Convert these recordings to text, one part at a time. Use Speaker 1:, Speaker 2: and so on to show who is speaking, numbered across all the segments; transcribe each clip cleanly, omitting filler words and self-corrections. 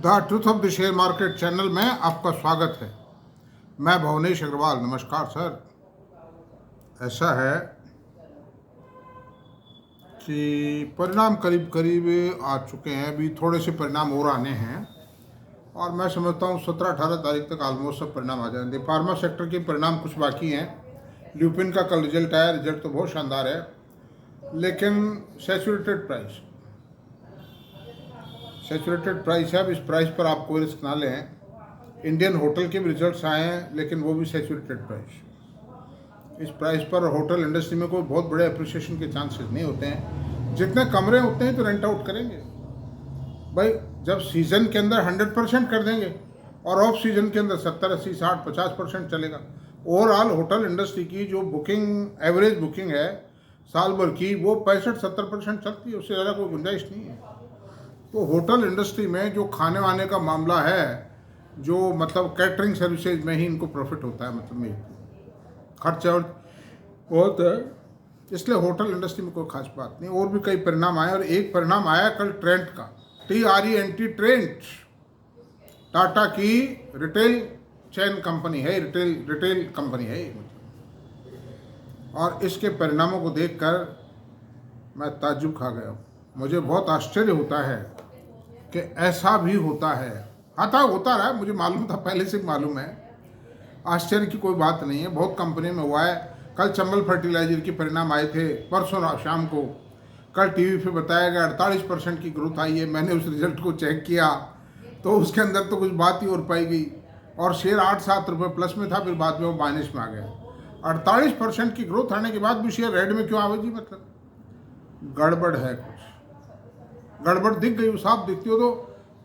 Speaker 1: The truth of the share market channel में आपका स्वागत है। मैं भुवनेश अग्रवाल। नमस्कार सर। ऐसा है कि परिणाम करीब करीब आ चुके हैं, अभी थोड़े से परिणाम और आने हैं और मैं समझता हूँ 17-18 तारीख तक ऑलमोस्ट सब परिणाम आ जाएंगे। फार्मा सेक्टर के परिणाम कुछ बाकी हैं। ल्यूपिन का कल रिजल्ट आया, रिजल्ट तो बहुत शानदार है, लेकिन सैचुरेटेड प्राइस है। अब इस प्राइस पर आप कोई रिस्क ना लें। इंडियन होटल के भी रिजल्ट्स आए हैं, लेकिन वो भी सैचुरेटेड प्राइस। इस प्राइस पर होटल इंडस्ट्री में कोई बहुत बड़े अप्रिसिएशन के चांसेस नहीं होते हैं। जितने कमरे उतने ही तो रेंट आउट करेंगे भाई। जब सीज़न के अंदर 100% कर देंगे और ऑफ सीज़न के अंदर 70, 80, 60, 50% चलेगा। ओवरऑल होटल इंडस्ट्री की जो बुकिंग, एवरेज बुकिंग है साल भर की, वो 65-70% चलती है, उससे ज़्यादा कोई गुंजाइश नहीं है। तो होटल इंडस्ट्री में जो खाने वाने का मामला है, जो मतलब कैटरिंग सर्विसेज में ही इनको प्रॉफिट होता है, मतलब में खर्चा बहुत है, इसलिए होटल इंडस्ट्री में कोई खास बात नहीं। और भी कई परिणाम आए और एक परिणाम आया कल ट्रेंट का, TRENT, ट्रेंट। टाटा की रिटेल चेन कंपनी है, रिटेल कंपनी है और इसके परिणामों को देखकर मैं ताज्जुब खा गया। मुझे बहुत आश्चर्य होता है कि ऐसा भी होता है। होता रहा है, मुझे मालूम था, पहले से मालूम है। आश्चर्य की कोई बात नहीं है, बहुत कंपनी में हुआ है। कल चंबल फर्टिलाइजर के परिणाम आए थे, परसों शाम को। कल टीवी पे बताया गया 48% की ग्रोथ आई है। मैंने उस रिजल्ट को चेक किया तो उसके अंदर तो कुछ बात ही और पाई गई और शेयर 8-7 रुपये प्लस में था, फिर बाद में वो माइनस में आ गया। 48% की ग्रोथ आने के बाद भी शेयर रेड में क्यों आवे जी? मतलब गड़बड़ है, कुछ गड़बड़ दिख गई, साफ दिखती हो तो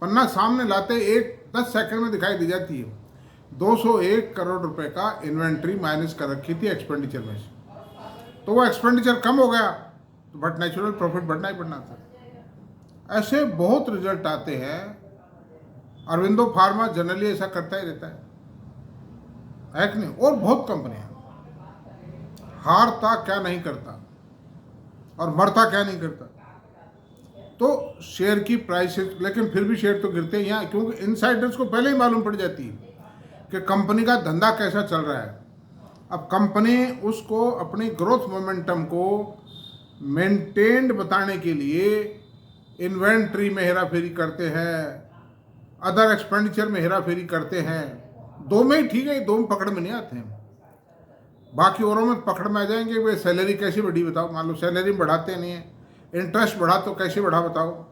Speaker 1: पन्ना सामने लाते 10 सेकंड में दिखाई दी जाती है। 201 करोड़ रुपए का इन्वेंट्री माइनस कर रखी थी एक्सपेंडिचर में से, तो वो एक्सपेंडिचर कम हो गया तो बट नेचुरल प्रॉफिट बढ़ना ही बढ़ना था। ऐसे बहुत रिजल्ट आते हैं। अरविंदो फार्मा जनरली ऐसा करता ही रहता है कि नहीं? और बहुत कंपनियां, हारता क्या नहीं करता और मरता क्या नहीं करता। तो शेयर की प्राइसेस, लेकिन फिर भी शेयर तो गिरते ही हैं, क्योंकि इनसाइडर्स को पहले ही मालूम पड़ जाती है कि कंपनी का धंधा कैसा चल रहा है। अब कंपनी उसको अपनी ग्रोथ मोमेंटम को मेंटेन्ड बताने के लिए इन्वेंट्री में हेरा फेरी करते हैं, अदर एक्सपेंडिचर में हेरा फेरी करते हैं। दो में ही ठीक है, दो में पकड़ में नहीं आते हैं। बाकी औरों में पकड़ में आ जाएंगे। वे सैलरी कैसे बढ़ी बताओ? मान लो सैलरी बढ़ाते नहीं है, इंटरेस्ट बढ़ा तो कैसे बढ़ा बताओ,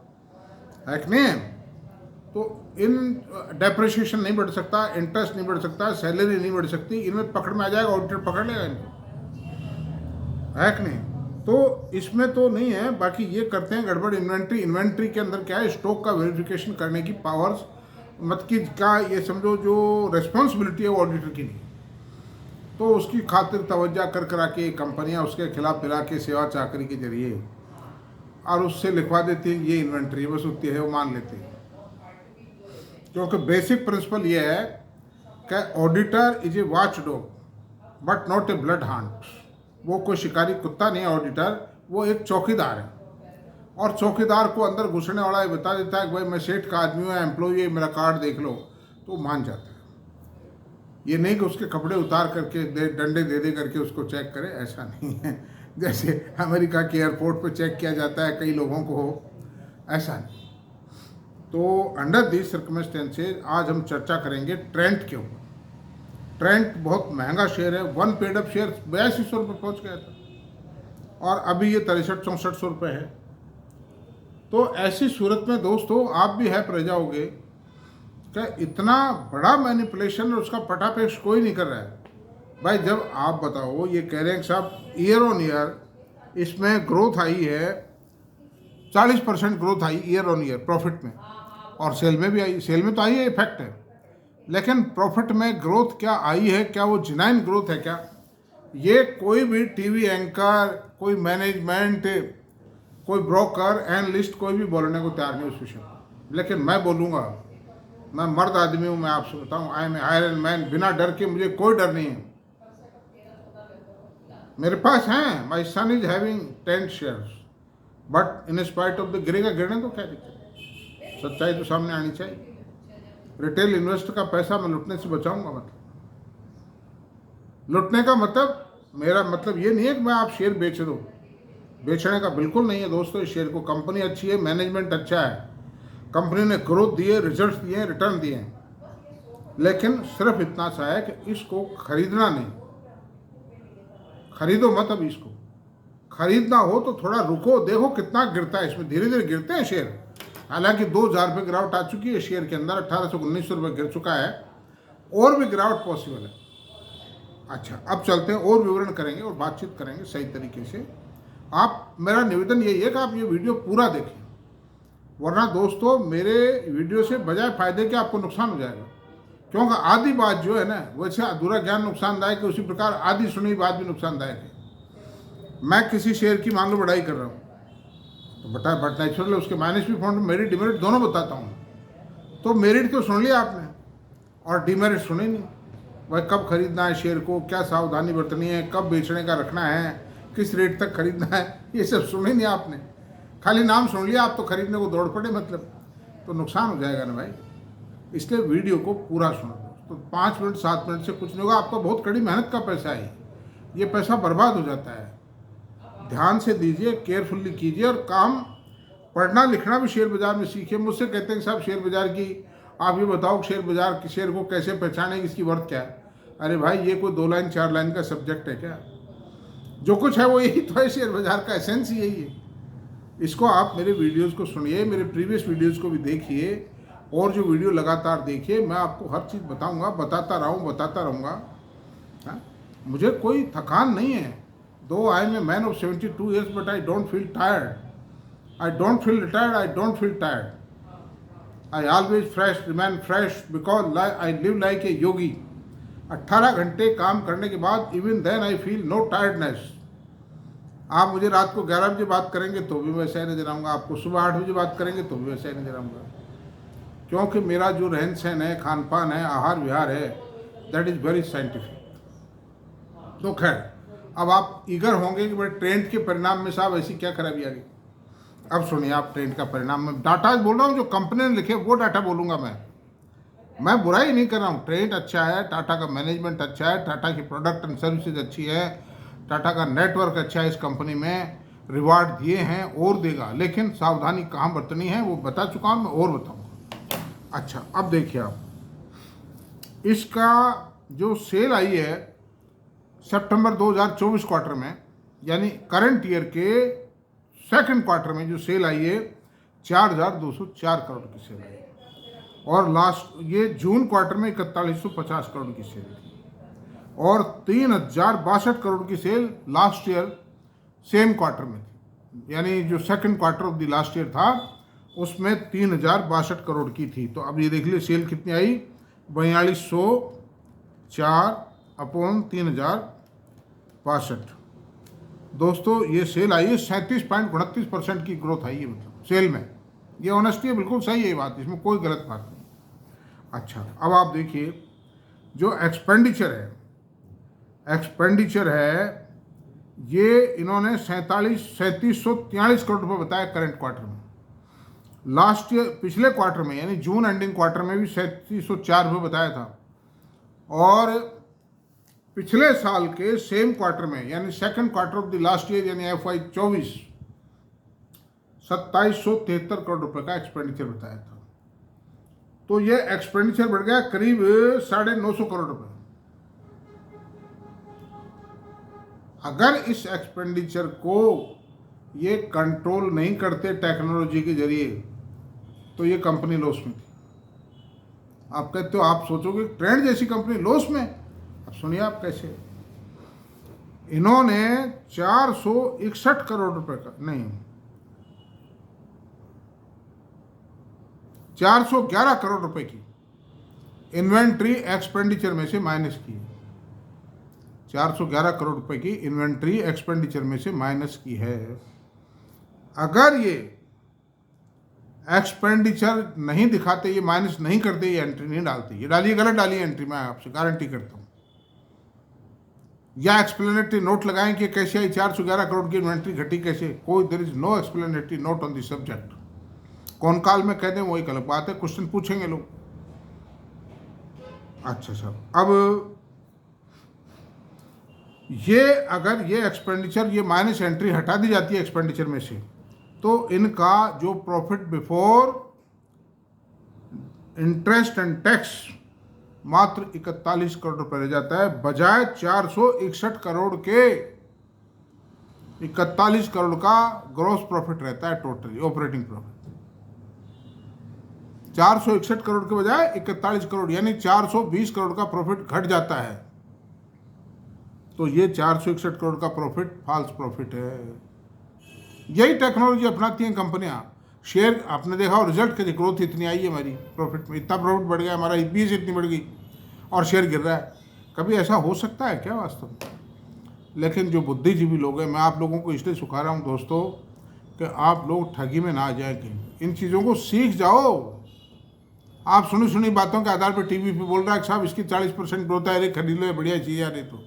Speaker 1: है कि नहीं? तो इन डेप्रिसिएशन नहीं बढ़ सकता, इंटरेस्ट नहीं बढ़ सकता, सैलरी नहीं बढ़ सकती, इनमें पकड़ में आ जाएगा, ऑडिटर पकड़ लेगा इनको, है कि नहीं? तो इसमें तो नहीं है। बाकी ये करते हैं गड़बड़। इन्वेंट्री के अंदर क्या है, स्टॉक का वेरिफिकेशन करने की पावर्स मत की क्या, ये समझो जो रिस्पॉन्सिबिलिटी है वो ऑडिटर की नहीं, तो उसकी खातिर तवज्जो कर करा के कंपनियां उसके खिलाफ फिरा के सेवा चाकरी के जरिए और उससे लिखवा देती हैं ये इन्वेंट्री, बस उतनी है, वो मान लेते हैं। क्योंकि बेसिक प्रिंसिपल ये है कि auditor is a watchdog but not a bloodhound. वो कोई शिकारी कुत्ता नहीं है ऑडिटर, वो एक चौकीदार है। और चौकीदार को अंदर घुसने वाला ये बता देता है कि भाई मैं सेठ का आदमी हूँ, एम्प्लॉई, मेरा कार्ड देख लो, तो मान जाता है। ये नहीं कि उसके कपड़े उतार करके डंडे दे करके उसको चेक करे, ऐसा नहीं है। जैसे अमेरिका के एयरपोर्ट पे चेक किया जाता है कई लोगों को, ऐसा नहीं। तो अंडर दिस सर्कमस्टेंसेज आज हम चर्चा करेंगे ट्रेंट के ऊपर। ट्रेंट बहुत महंगा शेयर है। वन पेड अप शेयर 8200 रुपये पहुँच गया था और अभी ये 6300-6400 रुपये है। तो ऐसी सूरत में दोस्तों आप भी हैप रह जाओगे कि इतना बड़ा मैनिपुलेशन और उसका पटापेश कोई नहीं कर रहा है भाई। जब आप बताओ, ये कह रहे हैं साहब ईयर ऑन ईयर इसमें ग्रोथ आई है, 40% growth eye ear on year profit में, और सेल में भी आई। सेल में तो आई है, इफेक्ट है, लेकिन प्रॉफिट में ग्रोथ क्या आई है? क्या वो जेन्युइन ग्रोथ है क्या? ये कोई भी टीवी एंकर, कोई मैनेजमेंट, कोई ब्रोकर, एनालिस्ट, कोई भी बोलने को तैयार नहीं उस विषय में। लेकिन मैं बोलूँगा, मैं मर्द आदमी हूँ, मैं आपसे बताऊँ, आई एम आयरन मैन। बिना डर के, मुझे कोई डर नहीं है। मेरे पास हैं, my son is having 10 shares, but in spite of the गिरेगा, गिरने तो क्या दिक्कत, सच्चाई तो सामने आनी चाहिए। रिटेल इन्वेस्टर का पैसा मैं लुटने से बचाऊंगा। मतलब लुटने का मतलब, मेरा मतलब ये नहीं है कि मैं आप शेयर बेच दो, बेचने का बिल्कुल नहीं है दोस्तों। इस शेयर को, कंपनी अच्छी है, मैनेजमेंट अच्छा है, कंपनी ने ग्रोथ दी है, रिजल्ट दिए हैं, रिटर्न दिए हैं, लेकिन सिर्फ इतना सा है कि इसको खरीदना नहीं, खरीदो मत। अब इसको खरीदना हो तो थोड़ा रुको, देखो कितना गिरता है। इसमें धीरे धीरे गिरते हैं शेयर, हालांकि 2000 रुपये गिरावट आ चुकी है शेयर के अंदर, 1800-1900 रुपये गिर चुका है, और भी गिरावट पॉसिबल है। अच्छा, अब चलते हैं और विवरण करेंगे और बातचीत करेंगे सही तरीके से। आप, मेरा निवेदन यही है कि आप ये वीडियो पूरा देखें, वरना दोस्तों मेरे वीडियो से बजाय फायदे के आपको नुकसान हो जाएगा। क्योंकि आधी बात जो है ना, वैसे अधूरा ज्ञान नुकसानदायक है, उसी प्रकार आधी सुनी बात भी नुकसानदायक है। मैं किसी शेयर की मान लो बढ़ाई कर रहा हूँ तो बट नेचुरल उसके माइनस भी पॉइंट, मेरिट डिमेरिट दोनों बताता हूँ। तो मेरिट तो सुन लिया आपने और डिमेरिट सुने नहीं। वह कब खरीदना है शेयर को, क्या सावधानी बरतनी है, कब बेचने का रखना है, किस रेट तक खरीदना है, ये सब सुने नहीं आपने। खाली नाम सुन लिया आप तो खरीदने को दौड़ पड़े, मतलब तो नुकसान हो जाएगा ना भाई। इसलिए वीडियो को पूरा सुनो। तो 5 मिनट 7 मिनट से कुछ नहीं होगा, आपका बहुत कड़ी मेहनत का पैसा है, ये पैसा बर्बाद हो जाता है। ध्यान से दीजिए, केयरफुल्ली कीजिए, और काम, पढ़ना लिखना भी शेयर बाजार में सीखिए। मुझसे कहते हैं कि साहब शेयर बाजार की आप ये बताओ, शेयर बाजार की शेयर को कैसे पहचानें, इसकी वर्थ क्या है। अरे भाई, ये कोई 2 लाइन 4 लाइन का सब्जेक्ट है क्या? जो कुछ है वो यही तो है, शेयर बाजार का एसेंस ही यही है। इसको आप मेरे वीडियोज़ को सुनिए, मेरे प्रीवियस वीडियोज़ को भी देखिए, और जो वीडियो लगातार देखिए। मैं आपको हर चीज़ बताऊंगा, बताता रहूँगा। मुझे कोई थकान नहीं है। दो I am a man of 72 years, but I don't feel tired, I don't feel retired, I don't feel tired. I always fresh, remain fresh, because I live like a yogi. 18 घंटे काम करने के बाद even then I feel no tiredness. आप मुझे रात को 11 बजे बात करेंगे तो भी वैसा ही नजर आऊँगा, आपको सुबह 8 बजे बात करेंगे तो भी वैसा ही नजर आऊँगा। क्योंकि मेरा जो रहन सहन है, खान पान है, आहार विहार है, दैट इज़ वेरी साइंटिफिक। तो खैर, अब आप ईगर होंगे कि भाई ट्रेंड के परिणाम में साहब ऐसी क्या खराबी आ गई। अब सुनिए आप, ट्रेंड का परिणाम में डाटा बोल रहा हूँ, जो कंपनी ने लिखे वो डाटा बोलूँगा मैं बुराई नहीं कर रहा हूँ। ट्रेंड अच्छा है, टाटा का मैनेजमेंट अच्छा है, टाटा की प्रोडक्ट एंड सर्विसेज अच्छी है, टाटा का नेटवर्क अच्छा है, इस कंपनी में रिवार्ड दिए हैं और देगा, लेकिन सावधानी कहाँ बरतनी है वो बता चुका हूँ, मैं और बताऊँगा। अच्छा, अब देखिए आप, इसका जो सेल आई है सितंबर 2024 क्वार्टर में, यानी करंट ईयर के सेकंड क्वार्टर में जो सेल आई है 4204 करोड़ की सेल आई, और लास्ट ये जून क्वार्टर में 4150 करोड़ की सेल थी, और 3062 करोड़ की sale last year same quarter में थी, यानी जो second quarter of the last year था उसमें 3062 करोड़ की थी। तो अब ये देख लीजिए सेल कितनी आई, 4204/3062। दोस्तों ये सेल आई है, 37.29% की ग्रोथ आई है, मतलब सेल में। ये ऑनेस्टी है, बिल्कुल सही है ये बात, इसमें कोई गलत बात नहीं। अच्छा, अब आप देखिए जो एक्सपेंडिचर है ये इन्होंने 3743 करोड़ रुपये बताया करंट क्वार्टर में। लास्ट ईयर पिछले क्वार्टर में, यानी जून एंडिंग क्वार्टर में भी 3704 रुपये बताया था, और पिछले साल के सेम क्वार्टर में, यानी second quarter of the last year, यानी FY24, 2773 करोड़ रुपए का एक्सपेंडिचर बताया था। तो ये एक्सपेंडिचर बढ़ गया करीब 950 करोड़ रुपए। अगर इस एक्सपेंडिचर को ये कंट्रोल नहीं करते टेक्नोलॉजी के जरिए तो ये कंपनी लॉस में थी। आप कहते हो, आप सोचोगे ट्रेंड जैसी कंपनी लॉस में, अब सुनिए आप कैसे। इन्होंने 461 करोड़ रुपए का, नहीं 411 करोड़ रुपए की इन्वेंट्री एक्सपेंडिचर में से माइनस की। 411 करोड़ रुपए की इन्वेंट्री एक्सपेंडिचर में से माइनस की है। अगर ये एक्सपेंडिचर नहीं दिखाते, ये माइनस नहीं करते, ये एंट्री नहीं डालते, ये डालिए, गलत डालिए एंट्री, मैं आपसे गारंटी करता हूँ। या एक्सप्लेनेटरी नोट लगाएं कि कैसे आई 411 करोड़ की इन्वेंट्री घटी कैसे, कोई there is no explanatory note on this subject. कौन काल में कह दें वो एक अलग बात है, क्वेश्चन पूछेंगे लोग। अच्छा साहब, अब ये अगर ये एक्सपेंडिचर, ये माइनस एंट्री हटा दी जाती है एक्सपेंडिचर में से, तो इनका जो profit before interest and tax मात्र 41 करोड़ रुपए रह जाता है, बजाय 461 करोड़ के 41 करोड़ का ग्रॉस प्रॉफिट रहता है टोटली ऑपरेटिंग प्रॉफिट। 461 करोड़ के बजाय 41 करोड़, यानी 420 करोड़ का प्रॉफिट घट जाता है। तो ये 461 करोड़ का प्रॉफिट फॉल्स प्रॉफिट है। यही टेक्नोलॉजी अपनाती हैं कंपनियां। शेयर आपने देखा और रिजल्ट की ग्रोथ इतनी आई है हमारी प्रॉफिट में, इतना प्रॉफिट बढ़ गया हमारा, ईपीएस इतनी बढ़ गई और शेयर गिर रहा है। कभी ऐसा हो सकता है क्या वास्तव में? लेकिन जो बुद्धिजीवी लोग हैं, मैं आप लोगों को इसलिए सिखा रहा हूँ दोस्तों कि आप लोग ठगी में ना आ जाए कहीं, इन चीज़ों को सीख जाओ। आप सुनी सुनी बातों के आधार पर टीवी पे बोल रहा है साहब इसकी 40% ग्रोथ है, अरे खरीद लो, बढ़िया चीज़ है, अरे तो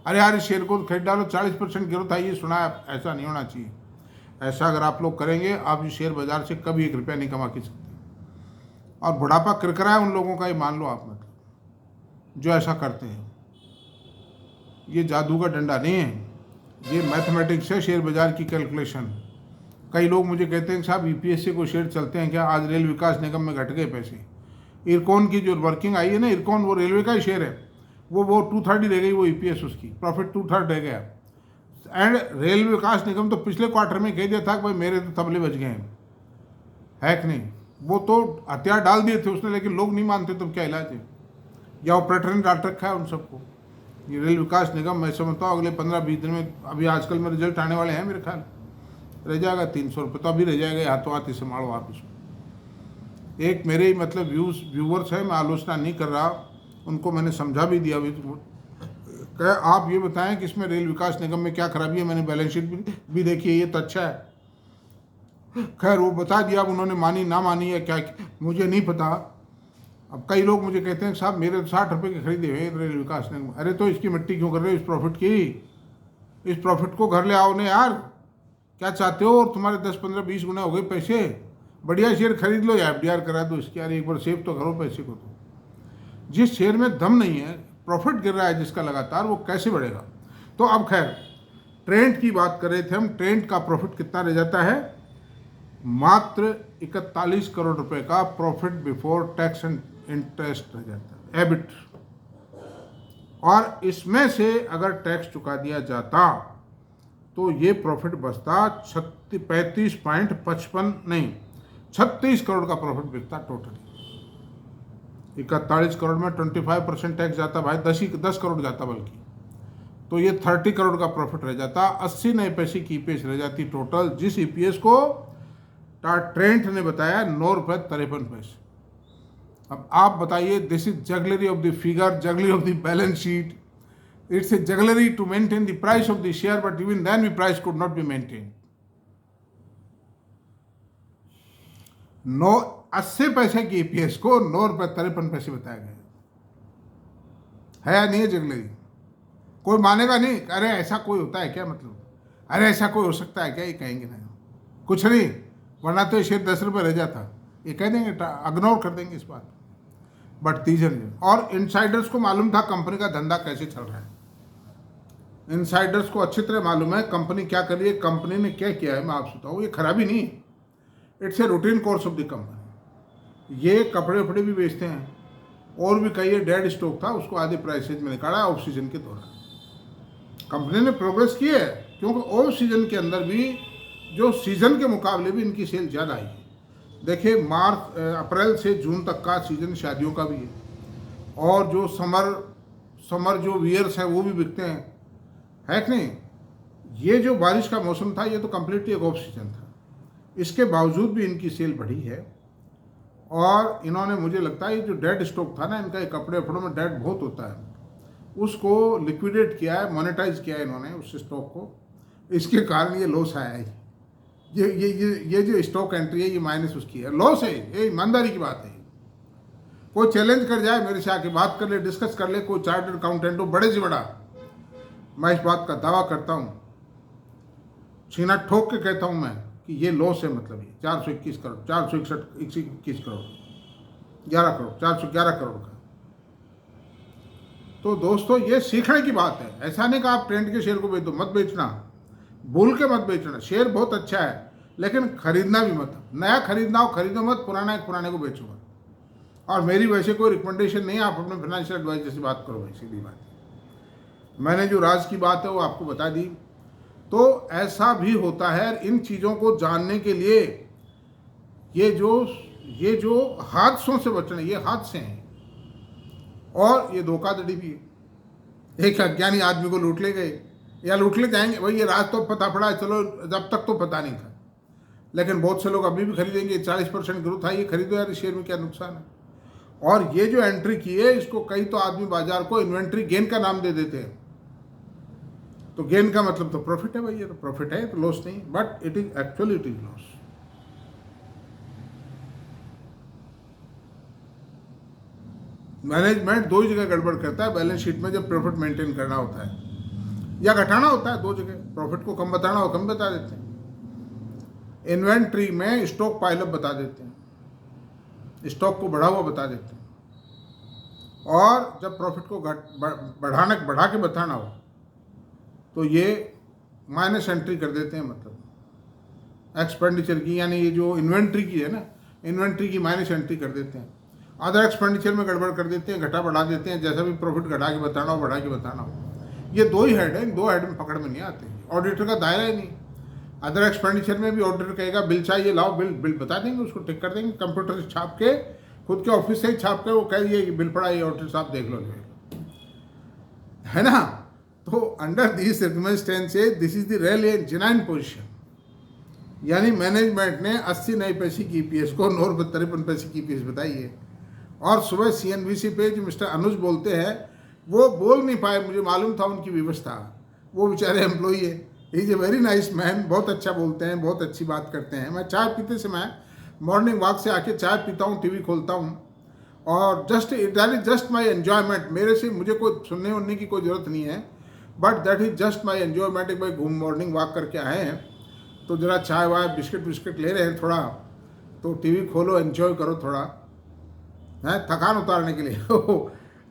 Speaker 1: अरे यार शेयर को खरीद डालो, 40% ग्रोथ आई, ये सुना है। ऐसा नहीं होना चाहिए। ऐसा अगर आप लोग करेंगे, आप इस शेयर बाजार से कभी 1 रुपया नहीं कमा के सकते। और बुढ़ापा किरकिरा है उन लोगों का, ये मान लो आप, मतलब जो ऐसा करते हैं। ये जादू का डंडा नहीं है, ये मैथमेटिक्स है, शेयर बाजार की कैलकुलेशन। कई लोग मुझे कहते हैं साहब ईपीएस से कोई शेयर चलते हैं क्या? आज रेल विकास निगम में घट गए पैसे। इरकॉन की जो वर्किंग आई है ना, इरकॉन वो रेलवे का ही शेयर है, वो 2/3 रह गई, वो ईपीएस उसकी प्रॉफिट 2/3 रह गया। एंड रेल विकास निगम तो पिछले क्वार्टर में कह दिया था कि भाई मेरे तो तबले बच गए हैं, है कि नहीं? वो तो हथियार डाल दिए थे उसने, लेकिन लोग नहीं मानते, तो क्या इलाज है? या ऑपरेटर ने डाल रखा है उन सबको। ये रेल विकास निगम मैं समझता हूँ अगले 15-20 दिन में, अभी आजकल में रिजल्ट आने वाले हैं, मेरे ख्याल रह जाएगा 300 रुपये, तो अभी रह जाएगा, हाथों हाथ इसे मारो आप इसको। एक मेरे ही मतलब व्यूवर्स है, मैं आलोचना नहीं कर रहा, उनको मैंने समझा भी दिया अभी, क्या आप ये बताएं कि इसमें रेल विकास निगम में क्या खराबी है? मैंने बैलेंस शीट भी देखी है, ये तो अच्छा है। खैर वो बता दिया, अब उन्होंने मानी ना मानी है क्या मुझे नहीं पता। अब कई लोग मुझे कहते हैं साहब मेरे 60 रुपये के खरीदे हुए रेल विकास निगम। अरे तो इसकी मिट्टी क्यों कर रहे हो इस प्रॉफिट की? इस प्रॉफिट को घर ले आओ ने यार, क्या चाहते हो? और तुम्हारे 10-15-20 गुना हो गए पैसे, बढ़िया शेयर खरीद लो या एफडीआर करा दो इसकी, यार एक बार सेव तो करो पैसे को। तो जिस शेयर में दम नहीं है, प्रॉफिट गिर रहा है जिसका लगातार, वो कैसे बढ़ेगा? तो अब खैर ट्रेंड की बात कर रहे थे हम, ट्रेंड का प्रॉफिट कितना रह जाता है? मात्र 41 करोड़ रुपए का profit before tax and interest रह जाता है, एबिट। और इसमें से अगर टैक्स चुका दिया जाता तो ये प्रॉफिट बचता 36 करोड़ का प्रॉफिट बिकता टोटली। 41 करोड़ में 25% टैक्स जाता भाई, 10 करोड़ जाता बल्कि, तो ये 30 करोड़ का प्रॉफिट रह जाता। 80 नए पैसे की ईपीएस रह जाती टोटल, जिस ईपीएस को ट्रेंट ने बताया 9.53 रुपये। अब आप बताइए, this is jugglery of the figure, jugglery of the balance sheet. It's a jugglery to maintain the price of the share, but even then the price could not be maintain. 80 पैसे की EPS को 9.53 रुपये बताया गया है या नहीं है जगलरी? कोई मानेगा नहीं, अरे ऐसा कोई होता है क्या? मतलब अरे ऐसा कोई हो सकता है क्या? ये कहेंगे नहीं, कुछ नहीं, वरना तो शेयर 10 रुपये रह जाता, ये कह देंगे, इग्नोर कर देंगे इस बात। बट तीजन और इनसाइडर्स को मालूम था कंपनी का धंधा कैसे चल रहा है। इनसाइडर्स को अच्छी तरह मालूम है कंपनी क्या कर रही है, कंपनी ने क्या किया है। मैं आपसे बताऊँ, ये खराबी नहीं है, it's a routine course of the company. ये कपड़े वपड़े भी बेचते हैं, और भी कई डेड स्टॉक था उसको आधे प्राइसेज में निकाला ऑफ सीजन के दौरान। कंपनी ने प्रोग्रेस की है, क्योंकि ऑफ सीजन के अंदर भी जो सीजन के मुकाबले भी इनकी सेल ज़्यादा आई है। देखिए अप्रैल से जून तक का सीजन शादियों का भी है, और जो समर जो वियर्स हैं वो भी बिकते हैं, है कि नहीं? ये जो बारिश का मौसम था ये तो कम्प्लीटली एक ऑफ सीजन था, इसके बावजूद भी इनकी सेल बढ़ी है। और इन्होंने, मुझे लगता है जो डेड स्टॉक था ना इनका, कपड़े वपड़ों में डेड बहुत होता है, उसको लिक्विडेट किया है, मोनेटाइज किया है इन्होंने उस स्टॉक को। इसके कारण ये लॉस आया है। ये जो स्टॉक एंट्री है ये माइनस उसकी है, लॉस है, ये ईमानदारी की बात है। कोई चैलेंज कर जाए मेरे से आके बात कर ले, डिस्कस कर ले, कोई चार्टर्ड अकाउंटेंट हो बड़े से बड़ा, मैं इस बात का दावा करता हूँ, छीना ठोक के कहता हूँ मैं कि ये लॉस है। मतलब ये 421 करोड़, 461 करोड़, 11 करोड़, 411 करोड़ का तो दोस्तों ये सीखने की बात है। ऐसा नहीं कि आप ट्रेंड के शेयर को बेच दो, मत बेचना, भूल के मत बेचना। शेयर बहुत अच्छा है लेकिन खरीदना भी मत। नया खरीदना हो खरीदो मत, पुराना एक पुराने को बेचो मत। और मेरी वैसे कोई रिकमेंडेशन नहीं है, आप अपने फाइनेंशियल एडवाइजर से बात करो भाई, सीधी बात है। मैंने जो राज की बात है वो आपको बता दी। तो ऐसा भी होता है। इन चीज़ों को जानने के लिए ये जो हादसों से बचना, ये हादसे हैं और ये धोखाधड़ी भी है। एक अज्ञानी आदमी को लूट ले गए या लूट ले जाएंगे भाई, ये राज तो पता पड़ा है, चलो जब तक तो पता नहीं था, लेकिन बहुत से लोग अभी भी खरीदेंगे। 40% ग्रोथ आई, ये खरीदो यार, इस शेयर में क्या नुकसान है। और ये जो एंट्री की है, इसको कई तो आदमी बाजार को इन्वेंट्री गेन का नाम दे देते हैं। तो गेन का मतलब तो प्रॉफिट है भाई, ये तो प्रॉफिट है, तो लॉस नहीं, but it is actually it is loss. Management दो ही जगह गड़बड़ करता है बैलेंस शीट में, जब प्रॉफिट मेंटेन करना होता है या घटाना होता है। दो जगह प्रॉफिट को कम बताना हो कम बता देते हैं, इन्वेंट्री में स्टॉक पाइलअप बता देते हैं, स्टॉक को बढ़ा हुआ बता देते हैं, और जब प्रॉफिट को बढ़ा के बताना हो तो ये माइनस एंट्री कर देते हैं, मतलब एक्सपेंडिचर की, यानी ये जो इन्वेंट्री की है ना, इन्वेंट्री की माइनस एंट्री कर देते हैं। अदर एक्सपेंडिचर में गड़बड़ कर देते हैं, घटा बढ़ा देते हैं, जैसा भी प्रॉफिट घटा के बताना हो बढ़ा के बताना हो। ये दो ही हेड है, इन दो हेड में पकड़ में नहीं आते। ऑडिटर का दायरा ही नहीं। अदर एक्सपेंडिचर में भी ऑडिटर कहेगा बिल चाहिए, लाओ, बिल बता देंगे, उसको टिक कर देंगे, कंप्यूटर से छाप के, खुद के ऑफिस से ही छाप के वो कहिए कि बिल पड़ा, ये ऑडिटर साहब देख लो, है ना। तो under this circumstances this is the really genuine position. यानी मैनेजमेंट ने 80 नए पैसे की ईपीएस को 9 पैसे की ईपीएस बताई है। और सुबह CNBC पे जो मिस्टर अनुज बोलते हैं, वो बोल नहीं पाए, मुझे मालूम था उनकी व्यवस्था, वो बेचारे एम्प्लॉई है। He is a very nice man, बहुत अच्छा बोलते हैं, बहुत अच्छी बात करते हैं। मैं चाय पीते से, मैं मॉर्निंग वॉक से आके चाय पीता हूँ, टीवी खोलता हूँ, और that is just my enjoyment. मेरे से मुझे कोई सुनने उनने की कोई ज़रूरत नहीं है, but that is just my enjoyment. एक भाई घूम मॉर्निंग वॉक करके आए हैं तो ज़रा चाय वाय बिस्किट ले रहे हैं थोड़ा, तो टीवी खोलो, एन्जॉय करो थोड़ा, है थकान उतारने के लिए।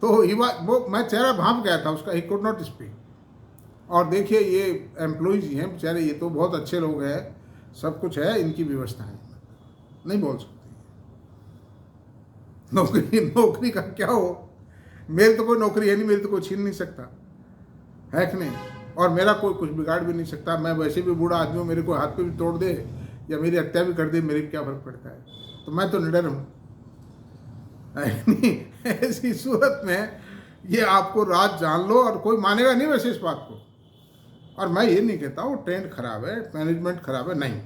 Speaker 1: तो वो मैं चेहरा भांप गया था उसका, ही कुड नॉट स्पीक। और देखिए ये एम्प्लॉइज ही हैं बेचारे, ये तो बहुत अच्छे लोग हैं, सब कुछ है, इनकी व्यवस्था है, नहीं बोल सकते। नौकरी का क्या हो, मेरी तो कोई नौकरी है नहीं, मेरी तो कोई छीन नहीं सकता, है कि नहीं, और मेरा कोई कुछ बिगाड़ भी नहीं सकता। मैं वैसे भी बूढ़ा आदमी हूँ, मेरे को हाथ पे भी तोड़ दे या मेरी हत्या भी कर दे, मेरे क्या फर्क पड़ता है। तो मैं तो निडर हूँ। ऐसी सूरत में ये आपको राज जान लो, और कोई मानेगा नहीं वैसे इस बात को। और मैं ये नहीं कहता हूँ ट्रेंड खराब है, मैनेजमेंट खराब है, नहीं।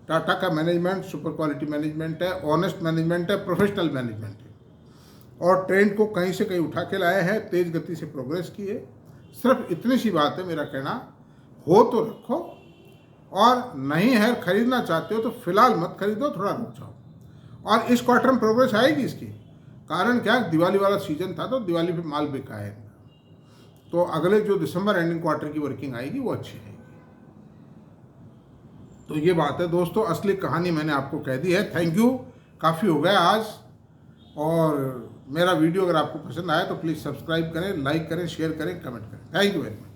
Speaker 1: टाटा का मैनेजमेंट सुपर क्वालिटी मैनेजमेंट है, ऑनेस्ट मैनेजमेंट है, प्रोफेशनल मैनेजमेंट है, और ट्रेंड को कहीं से कहीं उठा के लाए हैं, तेज गति से प्रोग्रेस की है। सिर्फ इतनी सी बात है मेरा कहना, हो तो रखो, और नहीं है खरीदना चाहते हो तो फिलहाल मत खरीदो, थोड़ा रुक जाओ। और इस क्वार्टर में प्रोग्रेस आएगी। इसकी कारण क्या, दिवाली वाला सीजन था तो दिवाली पे माल बिका है, तो अगले जो दिसंबर एंडिंग क्वार्टर की वर्किंग आएगी वो अच्छी आएगी। तो ये बात है दोस्तों, असली कहानी मैंने आपको कह दी है। थैंक यू, काफ़ी हो गया आज। और मेरा वीडियो अगर आपको पसंद आया तो प्लीज़ सब्सक्राइब करें, लाइक करें, शेयर करें, कमेंट करें। Thank you very much.